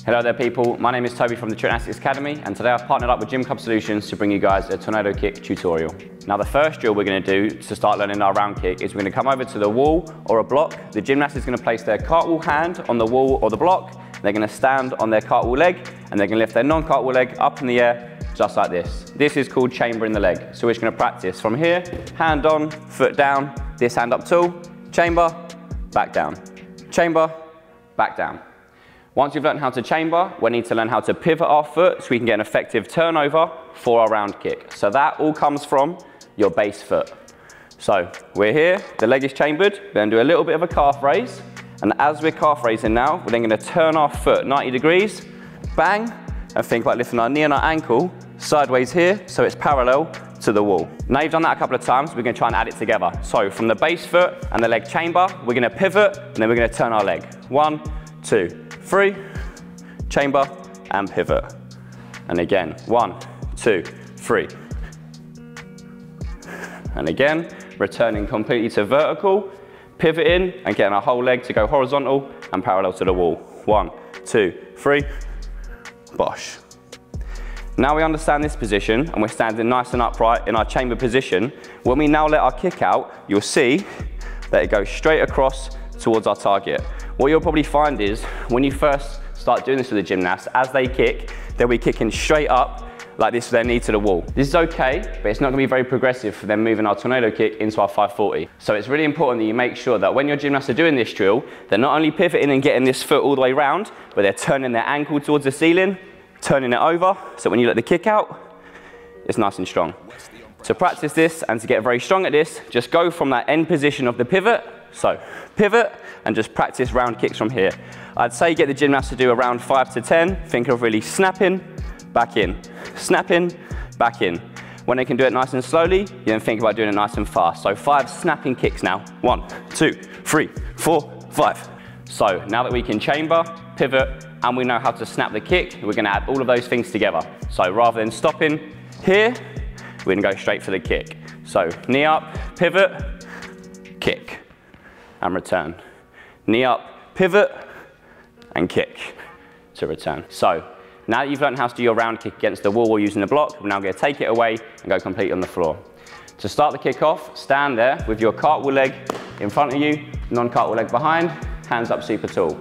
Hello there people, my name is Toby from the Gymnastics Academy, and today I've partnered up with Gym Club Solutions to bring you guys a tornado kick tutorial. Now the first drill we're going to do to start learning our round kick is we're going to come over to the wall or a block. The gymnast is going to place their cartwheel hand on the wall or the block. They're going to stand on their cartwheel leg and they're going to lift their non-cartwheel leg up in the air just like this. This is called chambering the leg. So we're just going to practice from here, hand on, foot down, this hand up tall, chamber, back down, chamber, back down. Once we've learned how to chamber, we need to learn how to pivot our foot so we can get an effective turnover for our round kick. So that all comes from your base foot. So we're here, the leg is chambered, we're going to do a little bit of a calf raise, and as we're calf raising now, we're then going to turn our foot 90 degrees, bang, and think about lifting our knee and our ankle sideways here so it's parallel to the wall. Now you've done that a couple of times, we're going to try and add it together. So from the base foot and the leg chamber, we're going to pivot and then we're going to turn our leg. 1, 2, 3, chamber and pivot. And again, 1, 2, 3. And again, returning completely to vertical, pivoting and getting our whole leg to go horizontal and parallel to the wall. 1, 2, 3, bosh. Now we understand this position and we're standing nice and upright in our chamber position. When we now let our kick out, you'll see that it goes straight across towards our target. What you'll probably find is when you first start doing this with a gymnast, as they kick, they'll be kicking straight up like this with their knee to the wall. This is okay, but it's not going to be very progressive for them moving our tornado kick into our 540. So it's really important that you make sure that when your gymnasts are doing this drill, they're not only pivoting and getting this foot all the way round, but they're turning their ankle towards the ceiling, turning it over, so when you let the kick out, it's nice and strong. To practice this and to get very strong at this, just go from that end position of the pivot. So pivot and just practice round kicks from here. I'd say get the gymnast to do around 5 to 10. Think of really snapping, back in, snapping, back in. When they can do it nice and slowly, you then think about doing it nice and fast. So 5 snapping kicks now. 1, 2, 3, 4, 5. So now that we can chamber, pivot, and we know how to snap the kick, we're going to add all of those things together. So rather than stopping here, we're going to go straight for the kick. So knee up, pivot, kick, and return. Knee up, pivot, and kick to return. So now that you've learned how to do your round kick against the wall or using the block, we're now going to take it away and go complete on the floor. To start the kick off, stand there with your cartwheel leg in front of you, non-cartwheel leg behind, hands up super tall.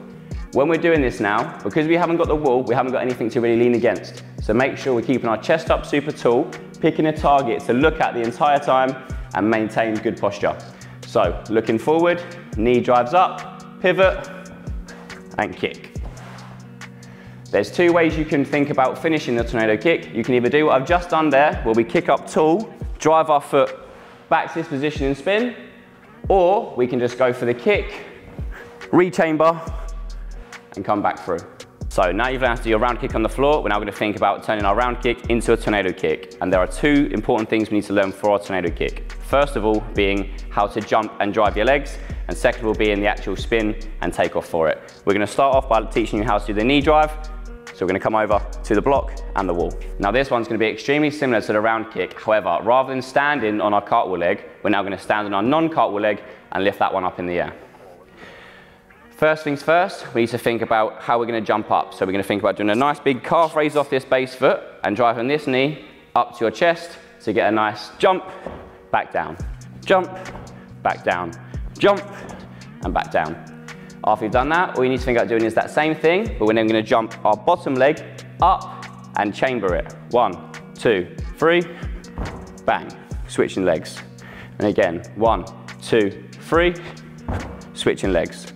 When we're doing this now, because we haven't got the wall, we haven't got anything to really lean against. So make sure we're keeping our chest up super tall, picking a target to look at the entire time and maintain good posture. So looking forward, knee drives up, pivot and kick. There's 2 ways you can think about finishing the tornado kick. You can either do what I've just done there, where we kick up tall, drive our foot back to this position and spin, or we can just go for the kick, re-chamber, and come back through. So now you've learned how to do your round kick on the floor, we're now going to think about turning our round kick into a tornado kick. And there are 2 important things we need to learn for our tornado kick. First of all being how to jump and drive your legs, and second of all being the actual spin and take off for it. We're going to start off by teaching you how to do the knee drive. So we're going to come over to the block and the wall. Now this one's going to be extremely similar to the round kick. However, rather than standing on our cartwheel leg, we're now going to stand on our non-cartwheel leg and lift that one up in the air. First things first, we need to think about how we're going to jump up. So we're going to think about doing a nice big calf raise off this base foot and driving this knee up to your chest to get a nice jump, back down, jump, back down, jump, and back down. After you've done that, all you need to think about doing is that same thing, but we're then going to jump our bottom leg up and chamber it. 1, 2, 3, bang, switching legs. And again, 1, 2, 3, switching legs.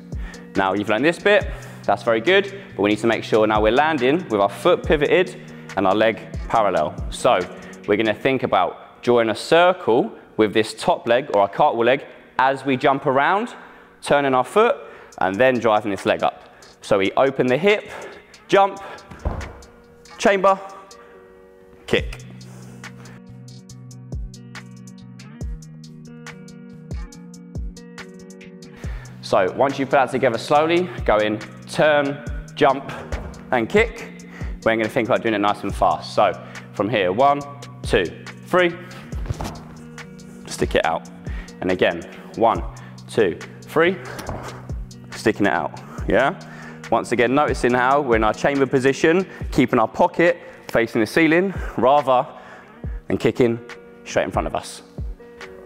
Now you've learned this bit, that's very good, but we need to make sure now we're landing with our foot pivoted and our leg parallel. So we're going to think about drawing a circle with this top leg or our cartwheel leg as we jump around, turning our foot and then driving this leg up. So we open the hip, jump, chamber, kick. So once you put that together slowly, go in, turn, jump, and kick. We're going to think about doing it nice and fast. So from here, 1, 2, 3, stick it out. And again, 1, 2, 3, sticking it out, yeah? Once again, noticing how we're in our chamber position, keeping our pocket facing the ceiling rather than kicking straight in front of us.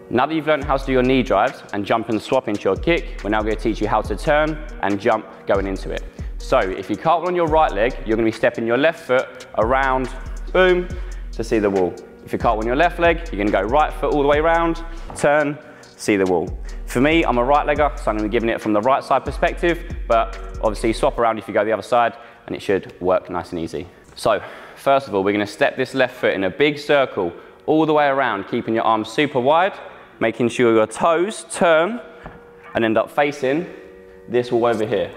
Now that you've learned how to do your knee drives and jump and swap into your kick, we're now going to teach you how to turn and jump going into it. So if you cartwheel on your right leg, you're going to be stepping your left foot around, boom, to see the wall. If you cartwheel on your left leg, you're going to go right foot all the way around, turn, see the wall. For me, I'm a right legger, so I'm going to be giving it from the right side perspective, but obviously swap around if you go the other side, and it should work nice and easy. So first of all, we're going to step this left foot in a big circle all the way around, keeping your arms super wide, making sure your toes turn and end up facing this wall over here.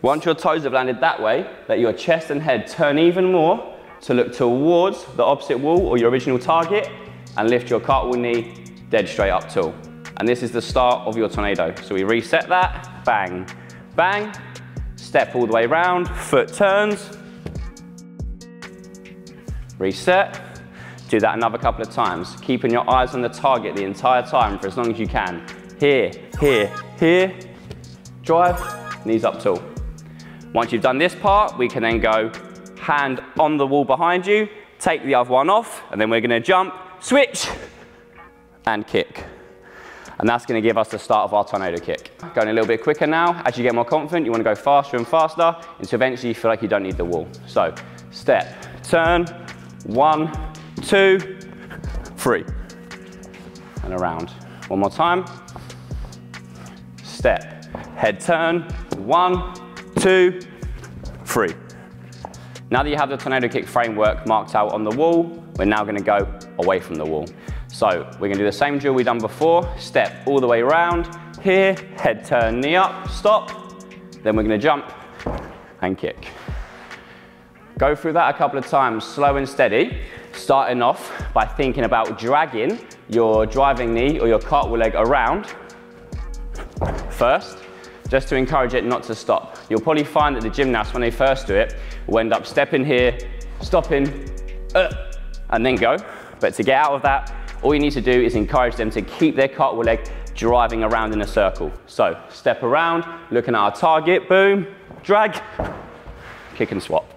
Once your toes have landed that way, let your chest and head turn even more to look towards the opposite wall or your original target, and lift your cartwheel knee dead straight up tall. And this is the start of your tornado. So we reset that, bang, bang, step all the way around, foot turns, reset. Do that another couple of times, keeping your eyes on the target the entire time for as long as you can. Here, here, here, drive, knees up tall. Once you've done this part, we can then go hand on the wall behind you, take the other one off, and then we're going to jump, switch, and kick. And that's going to give us the start of our tornado kick. Going a little bit quicker now. As you get more confident, you want to go faster and faster until eventually you feel like you don't need the wall. So step, turn, 1, 2, 3, and around. One more time. Step, head turn, 1, 2, 3. Now that you have the tornado kick framework marked out on the wall, we're now going to go away from the wall. So we're going to do the same drill we've done before. Step all the way around, here, head turn, knee up, stop. Then we're going to jump and kick. Go through that a couple of times, slow and steady, starting off by thinking about dragging your driving knee or your cartwheel leg around first, just to encourage it not to stop. You'll probably find that the gymnasts, when they first do it, will end up stepping here, stopping, and then go. But to get out of that, all you need to do is encourage them to keep their cartwheel leg driving around in a circle. So step around, looking at our target, boom, drag, kick and swap.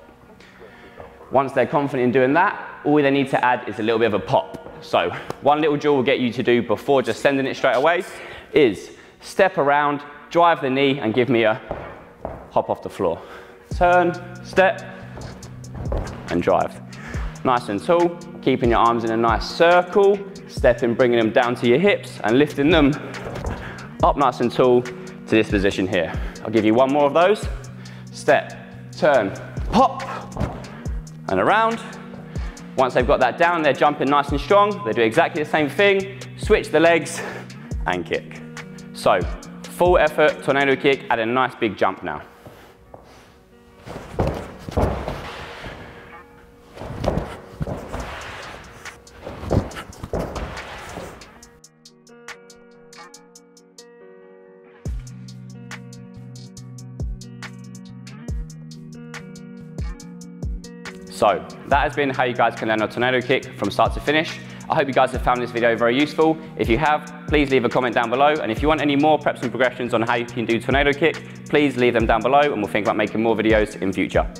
Once they're confident in doing that, all they need to add is a little bit of a pop. So one little drill we'll get you to do before just sending it straight away is step around, drive the knee, and give me a hop off the floor. Turn, step, and drive. Nice and tall, keeping your arms in a nice circle, stepping, bringing them down to your hips and lifting them up nice and tall to this position here. I'll give you one more of those. Step, turn, pop, and around. Once they've got that down, they're jumping nice and strong. They do exactly the same thing, switch the legs and kick. So, full effort tornado kick, add a nice big jump now. So that has been how you guys can learn a tornado kick from start to finish. I hope you guys have found this video very useful. If you have, please leave a comment down below. And if you want any more preps and progressions on how you can do tornado kick, please leave them down below and we'll think about making more videos in future.